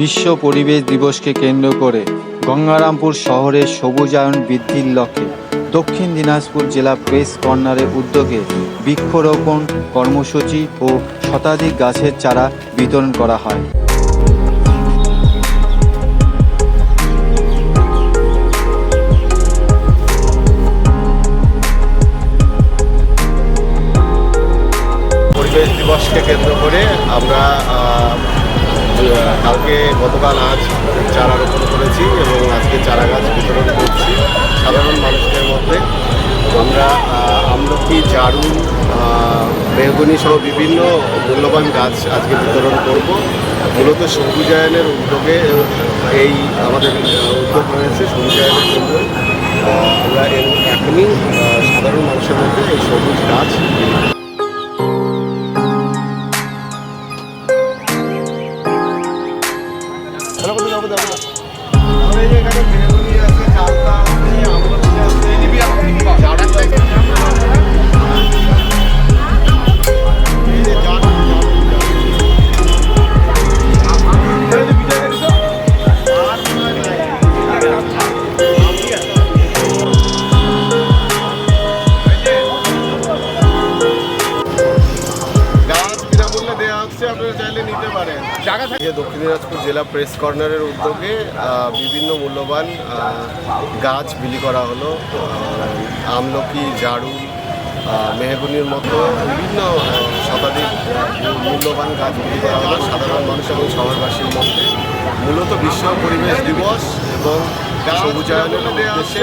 বিশ্ব পরিবেশ দিবসকে কেন্দ্র করে গঙ্গারামপুর শহরের সবুজায়ন বৃদ্ধির লক্ষ্যে দক্ষিণ দিনাজপুর জেলা প্রেস কর্নারের উদ্যোগে বৃক্ষরোপণ কর্মসূচি ও শতাধিক গাছের চারা বিতরণ করা হয়। পরিবেশ দিবসকে কেন্দ্র করে আমরা গতকাল আজ চারা রোপণ করেছি এবং আজকে চারা গাছ বিতরণ করছি সাধারণ মানুষদের মধ্যে। আমরা আমলকি, জারুল, মেহগনি সহ বিভিন্ন মূল্যবান গাছ আজকে বিতরণ করব। মূলত সবুজায়নের উদ্যোগে এই আমাদের উদ্যোগ রয়েছে। সবুজায়নের জন্য আমরা এখনই সাধারণ মানুষের মধ্যে এই সবুজ গাছ আপনারা চাইলে নিতে পারেন। দক্ষিণ দিনাজপুর জেলা প্রেস কর্নারের উদ্যোগে বিভিন্ন মূল্যবান গাছ বিলি করা হলো। আমলকি, জারুল, মেহগনির মতো বিভিন্ন শতাধিক মূল্যবান গাছ বিলি করা হলো সাধারণ মানুষ এবং শহরবাসীর মধ্যে। মূলত বিশ্ব পরিবেশ দিবস এবং সবুজায়নের উদ্দেশ্যে